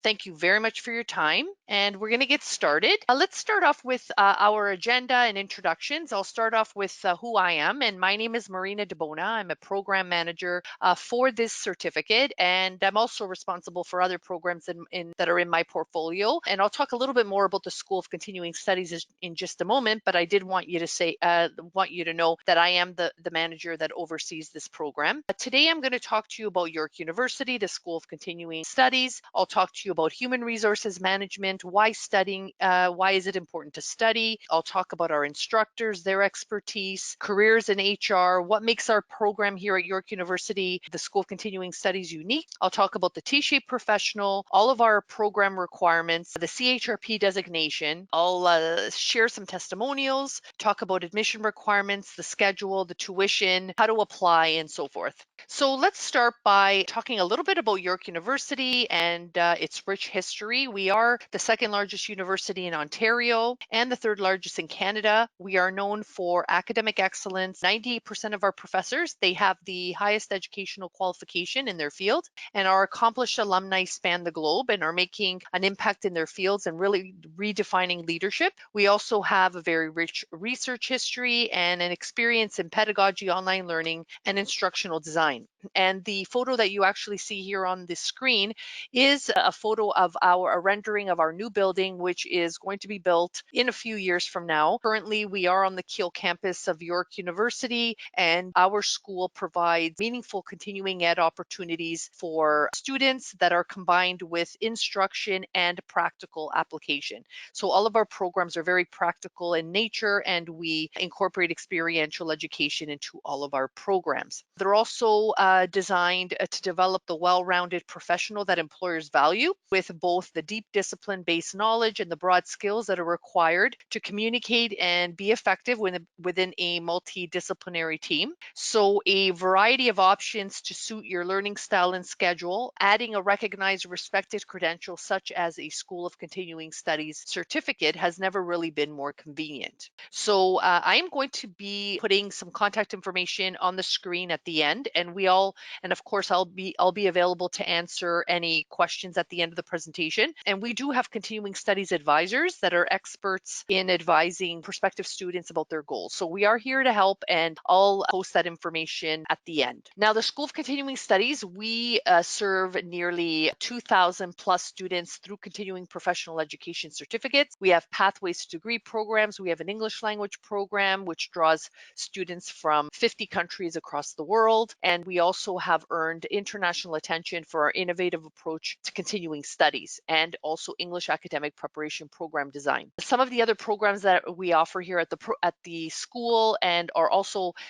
Thank you very much for your time, and we're going to get started. Let's start off with our agenda and introductions. I'll start off with who I am, and my name is Marina De Bona. I'm a program manager for this certificate, and I'm also responsible for other programs that are in my portfolio. And I'll talk a little bit more about the School of Continuing Studies in just a moment, but I did want you to know that I am the manager that oversees this program. Today, I'm going to talk to you about York University, the School of Continuing Studies. I'll talk to you about human resources management, why studying, why is it important to study. I'll talk about our instructors, their expertise, careers in HR, what makes our program here at York University, the School of Continuing Studies, unique. I'll talk about the T-shaped professional, all of our program requirements, the CHRP designation. I'll share some testimonials, talk about admission requirements, the schedule, the tuition, how to apply, and so forth. So let's start by talking a little bit about York University and its rich history. We are the second largest university in Ontario and the third largest in Canada. We are known for academic excellence. 98% of our professors, they have the highest educational qualification in their field, and our accomplished alumni span the globe and are making an impact in their fields and really redefining leadership. We also have a very rich research history and an experience in pedagogy, online learning, and instructional design. And the photo that you actually see here on the screen is a photo of a rendering of our new building, which is going to be built in a few years from now. Currently, we are on the Keele campus of York University, and our school provides meaningful continuing ed opportunities for students that are combined with instruction and practical application. So all of our programs are very practical in nature, and we incorporate experiential education into all of our programs. They're also designed to develop the well-rounded professional that employers value, with both the deep discipline-based knowledge and the broad skills that are required to communicate and be effective within a multidisciplinary team. So a variety of options to suit your learning style and schedule, adding a recognized, respected credential such as a School of Continuing Studies certificate has never really been more convenient. So I'm going to be putting some contact information on the screen at the end, and of course I'll be available to answer any questions at the end of the presentation. And we do have continuing studies advisors that are experts in advising prospective students about their goals. So we are here to help, and I'll post that information at the end. Now, the School of Continuing Studies, we serve nearly 2,000 plus students through continuing professional education certificates. We have pathways to degree programs. We have an English language program, which draws students from 50 countries across the world. And we also have earned international attention for our innovative approach to continuing studies and also English academic preparation program design. Some of the other programs that we offer here at the school, and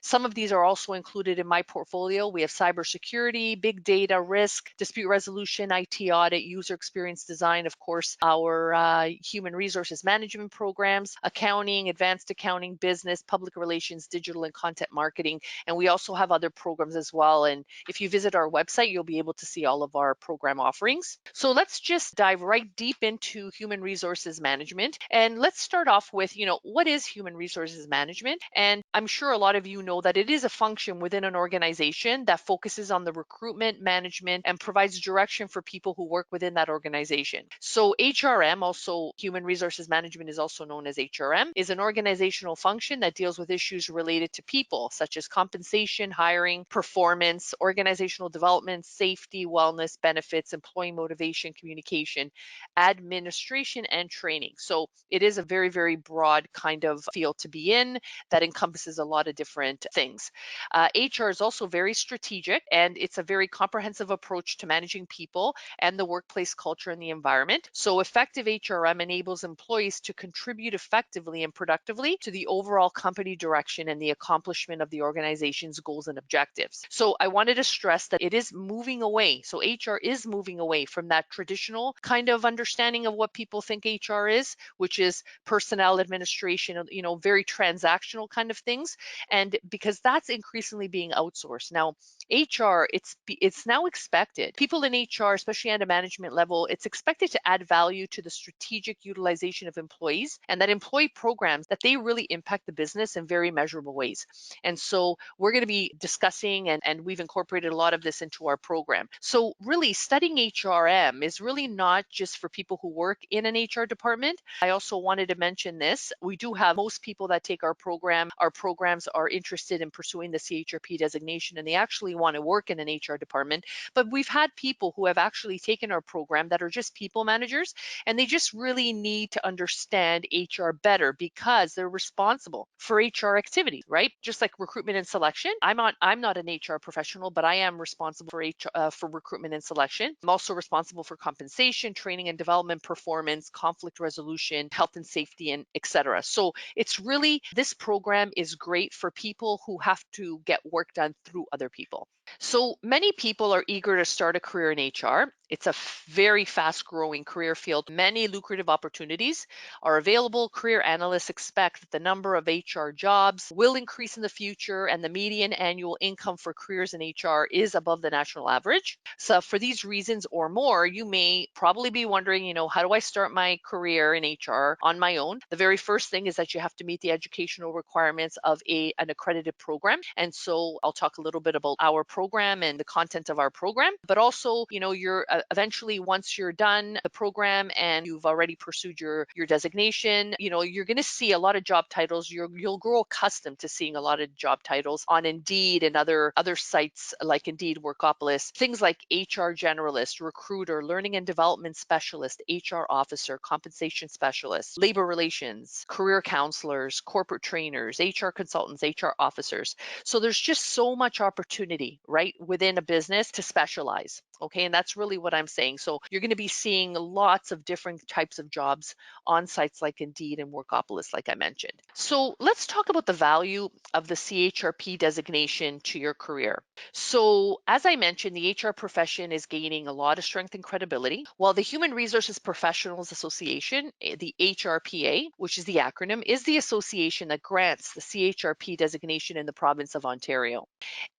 some of these are also included in my portfolio. We have cybersecurity, big data, risk, dispute resolution, IT audit, user experience design, of course, our human resources management programs, accounting, advanced accounting, business, public relations, digital and content marketing, and we also have other programs as well. And if you visit our website, you'll be able to see all of our program offerings. So let's just dive right deep into human resources management. And let's start off with, what is human resources management? And I'm sure a lot of you know that it is a function within an organization that focuses on the recruitment, management, and provides direction for people who work within that organization. So HRM, also human resources management is also known as HRM, is an organizational function that deals with issues related to people, such as compensation, hiring, performance, organizational development, safety, wellness, benefits, employee motivation, communication, administration, and training. So it is a very, very broad kind of field to be in that encompasses a lot of different things. HR is also very strategic, and it's a very comprehensive approach to managing people and the workplace culture and the environment. So effective HRM enables employees to contribute effectively and productively to the overall company direction and the accomplishment of the organization's goals and objectives. So I wanted to stress that it is moving away. So HR is moving away from that traditional kind of understanding of what people think HR is, which is personnel administration, very transactional kind of things. And because that's increasingly being outsourced. Now, HR, it's now expected. People in HR, especially at a management level, it's expected to add value to the strategic utilization of employees, and that employee programs that they really impact the business in very measurable ways. And so we're going to be discussing, and we've incorporated a lot of this into our program. So really studying HRM is really not just for people who work in an HR department. I also wanted to mention this. We do have most people that take our programs are interested in pursuing the CHRP designation, and they actually want to work in an HR department. But we've had people who have actually taken our program that are just people managers, and they just really need to understand HR better because they're responsible for HR activities, right? Just like recruitment and selection. I'm not an HR professional, but I am responsible for for recruitment and selection. I'm also responsible for compensation, training and development, performance, conflict resolution, health and safety, and etc. So it's really, this program is great for people who have to get work done through other people. So many people are eager to start a career in HR. It's a very fast growing career field. Many lucrative opportunities are available. Career analysts expect that the number of HR jobs will increase in the future, and the median annual income for careers in HR is above the national average. So for these reasons or more, you may probably be wondering, how do I start my career in HR on my own? The very first thing is that you have to meet the educational requirements of an accredited program. And so I'll talk a little bit about our program and the content of our program, but also, you're eventually, once you're done the program and you've already pursued your designation, you're going to see a lot of job titles. You'll grow accustomed to seeing a lot of job titles on Indeed and other sites like Indeed, Workopolis, things like HR generalist, recruiter, learning and development specialist, HR officer, compensation specialist, labor relations, career counselors, corporate trainers, HR consultants, HR officers. So there's just so much opportunity, right, within a business to specialize. Okay, and that's really what I'm saying. So you're going to be seeing lots of different types of jobs on sites like Indeed and Workopolis, like I mentioned. So let's talk about the value of the CHRP designation to your career. So as I mentioned, the HR profession is gaining a lot of strength and credibility, while the Human Resources Professionals Association, the HRPA, which is the acronym, is the association that grants the CHRP designation in the province of Ontario.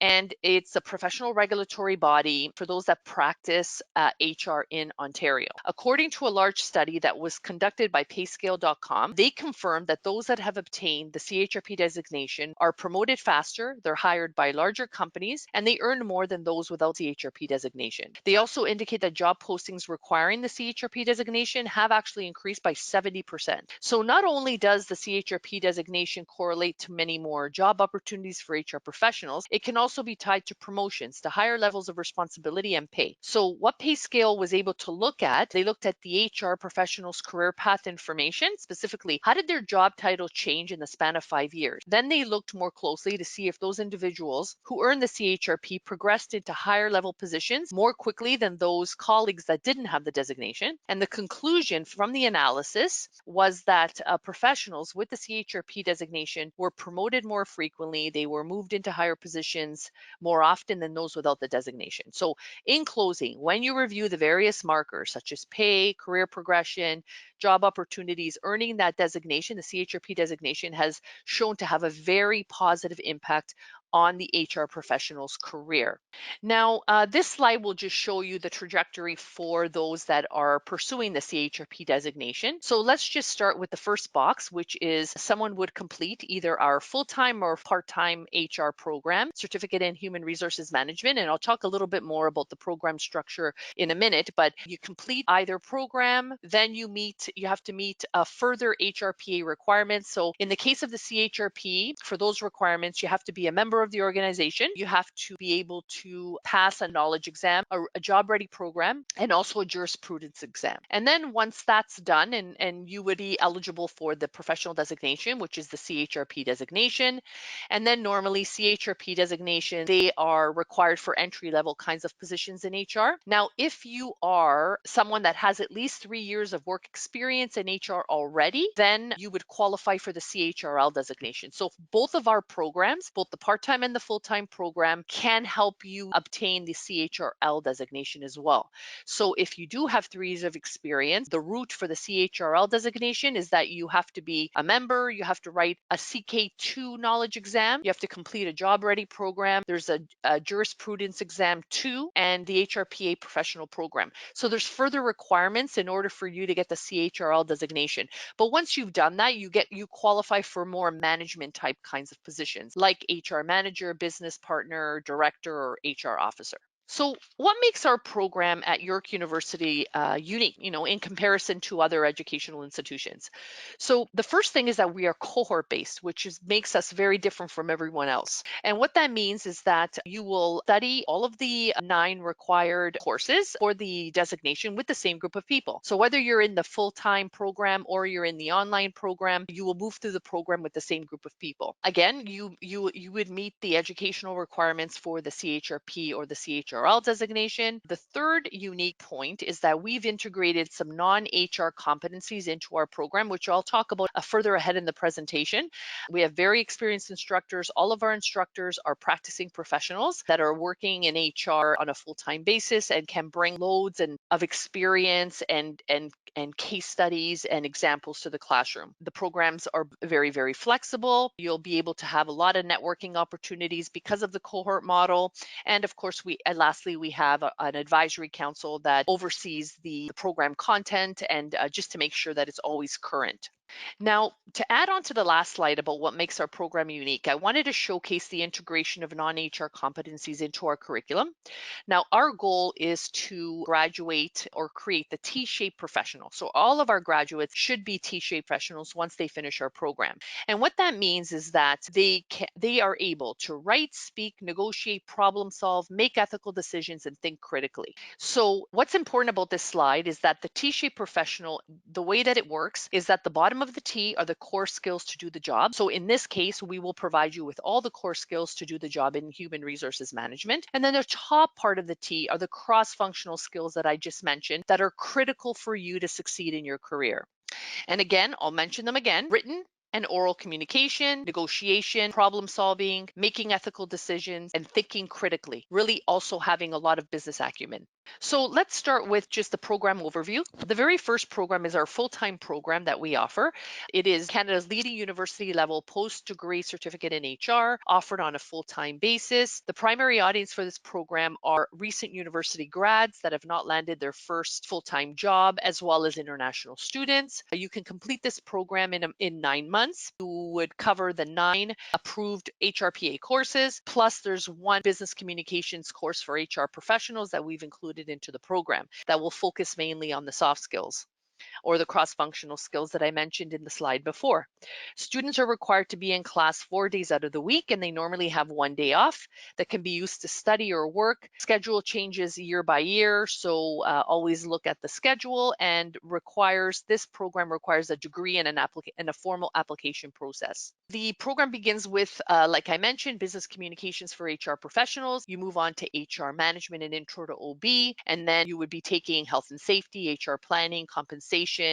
And it's a professional regulatory body for those that practice HR in Ontario. According to a large study that was conducted by payscale.com, they confirmed that those that have obtained the CHRP designation are promoted faster, they're hired by larger companies, and they earn more than those without the CHRP designation. They also indicate that job postings requiring the CHRP designation have actually increased by 70%. So not only does the CHRP designation correlate to many more job opportunities for HR professionals, it can also be tied to promotions, to higher levels of responsibility and pay. So what PayScale was able to look at, they looked at the HR professional's career path information, specifically, how did their job title change in the span of 5 years? Then they looked more closely to see if those individuals who earned the CHRP progressed into higher level positions more quickly than those colleagues that didn't have the designation. And the conclusion from the analysis was that professionals with the CHRP designation were promoted more frequently, they were moved into higher positions more often than those without the designation. So in closing, when you review the various markers such as pay, career progression, job opportunities, earning that designation, the CHRP designation has shown to have a very positive impact on the HR professional's career. Now, this slide will just show you the trajectory for those that are pursuing the CHRP designation. So let's just start with the first box, which is someone would complete either our full-time or part-time HR program, Certificate in Human Resources Management, and I'll talk a little bit more about the program structure in a minute, but you complete either program, then you have to meet further HRPA requirements. So in the case of the CHRP, for those requirements, you have to be a member of the organization, you have to be able to pass a knowledge exam, a job ready program, and also a jurisprudence exam. And then once that's done, and you would be eligible for the professional designation, which is the CHRP designation. And then normally CHRP designation, they are required for entry level kinds of positions in HR. Now, if you are someone that has at least 3 years of work experience in HR already, then you would qualify for the CHRL designation. So both of our programs, both the part-time and the full-time program, can help you obtain the CHRL designation as well. So if you do have 3 years of experience, the route for the CHRL designation is that you have to be a member, you have to write a CK2 knowledge exam, you have to complete a job ready program, there's a jurisprudence exam too, and the HRPA professional program. So there's further requirements in order for you to get the CHRL designation. But once you've done that, you qualify for more management type kinds of positions like HR manager, business partner, director, or HR officer. So what makes our program at York University unique, in comparison to other educational institutions? So the first thing is that we are cohort based, which makes us very different from everyone else. And what that means is that you will study all of the 9 required courses for the designation with the same group of people. So whether you're in the full-time program or you're in the online program, you will move through the program with the same group of people. Again, you would meet the educational requirements for the CHRP or the CHRP designation. The third unique point is that we've integrated some non-HR competencies into our program, which I'll talk about further ahead in the presentation. We have very experienced instructors. All of our instructors are practicing professionals that are working in HR on a full-time basis and can bring loads of experience and case studies and examples to the classroom. The programs are very, very flexible. You'll be able to have a lot of networking opportunities because of the cohort model. And of course, lastly, we have an advisory council that oversees the program content and just to make sure that it's always current. Now, to add on to the last slide about what makes our program unique, I wanted to showcase the integration of non-HR competencies into our curriculum. Now, our goal is to graduate or create the T-shaped professional. So all of our graduates should be T-shaped professionals once they finish our program. And what that means is that they are able to write, speak, negotiate, problem solve, make ethical decisions, and think critically. So what's important about this slide is that the T-shaped professional, the way that it works is that the bottom of the T are the core skills to do the job. So in this case, we will provide you with all the core skills to do the job in human resources management. And then the top part of the T are the cross-functional skills that I just mentioned that are critical for you to succeed in your career. And again, I'll mention them again: written and oral communication, negotiation, problem solving, making ethical decisions, and thinking critically, really also having a lot of business acumen. So let's start with just the program overview. The very first program is our full-time program that we offer. It is Canada's leading university-level post-degree certificate in HR, offered on a full-time basis. The primary audience for this program are recent university grads that have not landed their first full-time job, as well as international students. You can complete this program in 9 months. You would cover the 9 approved HRPA courses, plus there's 1 business communications course for HR professionals that we've included into the program that will focus mainly on the soft skills or the cross-functional skills that I mentioned in the slide before. Students are required to be in class 4 days out of the week, and they normally have 1 day off that can be used to study or work. Schedule changes year by year, so always look at the schedule, and this program requires a degree and a formal application process. The program begins with, like I mentioned, business communications for HR professionals. You move on to HR management and intro to OB, and then you would be taking health and safety, HR planning, compensation,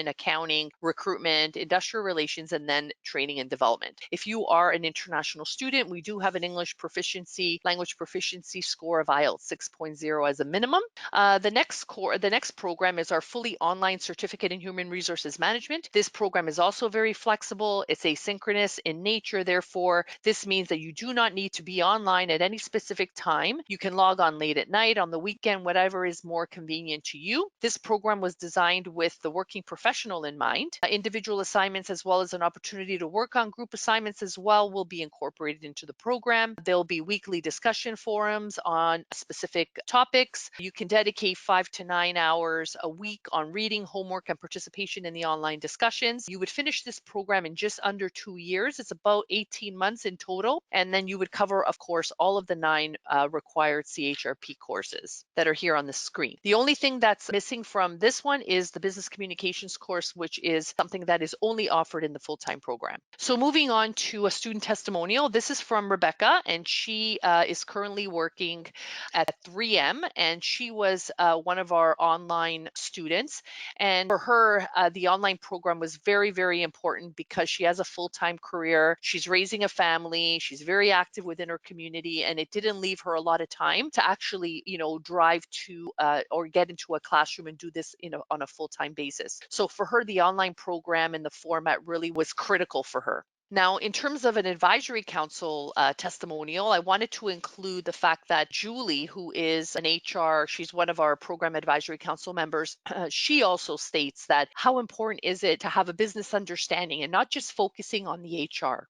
accounting, recruitment, industrial relations, and then training and development. If you are an international student, we do have an language proficiency score of IELTS 6.0 as a minimum. The next program is our fully online certificate in human resources management. This program is also very flexible. It's asynchronous in nature. Therefore, this means that you do not need to be online at any specific time. You can log on late at night, on the weekend, whatever is more convenient to you. This program was designed with the working professional in mind. Individual assignments, as well as an opportunity to work on group assignments as well, will be incorporated into the program. There'll be weekly discussion forums on specific topics. You can dedicate 5 to 9 hours a week on reading, homework, and participation in the online discussions. You would finish this program in just under 2 years. It's about 18 months in total. And then you would cover, of course, all of the 9 required CHRP courses that are here on the screen. The only thing that's missing from this one is the business communications course, which is something that is only offered in the full-time program. So moving on to a student testimonial. This is from Rebecca, and she is currently working at 3M, and she was one of our online students. And for her, the online program was very, very important because she has a full-time career. She's raising a family. She's very active within her community, and it didn't leave her a lot of time to actually, drive to or get into a classroom and do this, on a full-time basis. So for her, the online program and the format really was critical for her. Now, in terms of an advisory council testimonial, I wanted to include the fact that Julie, who is an HR, she's one of our program advisory council members, she also states that how important is it to have a business understanding and not just focusing on the HR.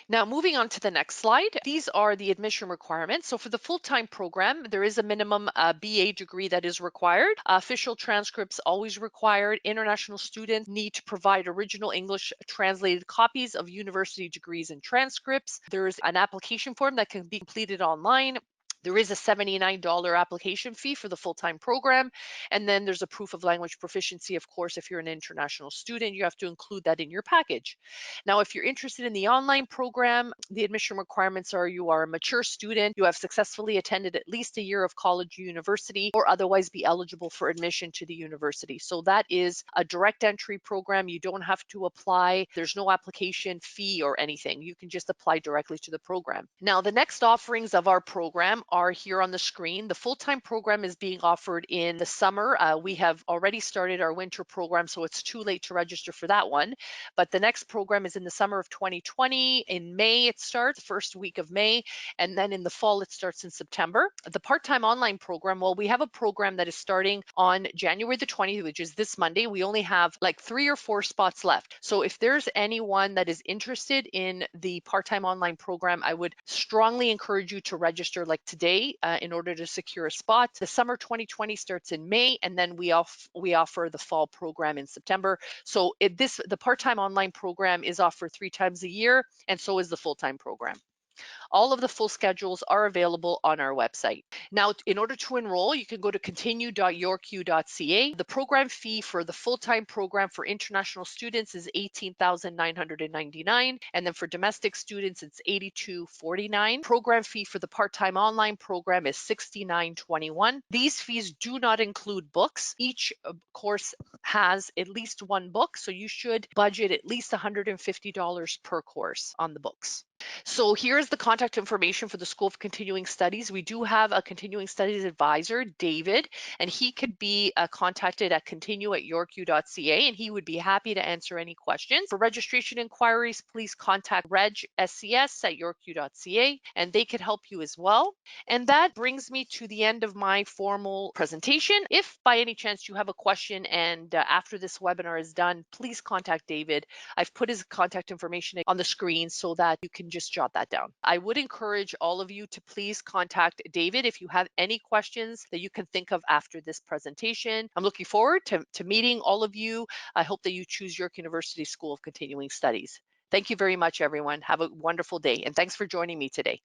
Now, moving on to the next slide, these are the admission requirements. So for the full-time program, there is a minimum BA degree that is required. Official transcripts always required. International students need to provide original English translated copies of university degrees and transcripts. There's an application form that can be completed online. There is a $79 application fee for the full-time program. And then there's a proof of language proficiency. Of course, if you're an international student, you have to include that in your package. Now, if you're interested in the online program, the admission requirements are you are a mature student, you have successfully attended at least a year of college or university, or otherwise be eligible for admission to the university. So that is a direct entry program. You don't have to apply. There's no application fee or anything. You can just apply directly to the program. Now, the next offerings of our program are here on the screen. The full-time program is being offered in the summer. We have already started our winter program, so it's too late to register for that one. But the next program is in the summer of 2020. In May, it starts, first week of May, and then in the fall, it starts in September. The part-time online program, well, we have a program that is starting on January the 20th, which is this Monday. We only have like 3 or 4 spots left. So if there's anyone that is interested in the part-time online program, I would strongly encourage you to register like today in order to secure a spot. The summer 2020 starts in May, and then we offer the fall program in September. So the part-time online program is offered 3 times a year, and so is the full-time program. All of the full schedules are available on our website. Now, in order to enroll, you can go to continue.yorku.ca. The program fee for the full-time program for international students is $18,999, and then for domestic students, it's $82.49. Program fee for the part-time online program is $69.21. These fees do not include books. Each course has at least 1 book, so you should budget at least $150 per course on the books. So here's the contact information for the School of Continuing Studies. We do have a Continuing Studies advisor, David, and he could be contacted at continue@yorku.ca, and he would be happy to answer any questions. For registration inquiries, please contact regscs@yorku.ca, and they could help you as well. And that brings me to the end of my formal presentation. If by any chance you have a question and after this webinar is done, please contact David. I've put his contact information on the screen so that you can just jot that down. I would encourage all of you to please contact David if you have any questions that you can think of after this presentation. I'm looking forward to meeting all of you. I hope that you choose York University School of Continuing Studies. Thank you very much, everyone. Have a wonderful day, and thanks for joining me today.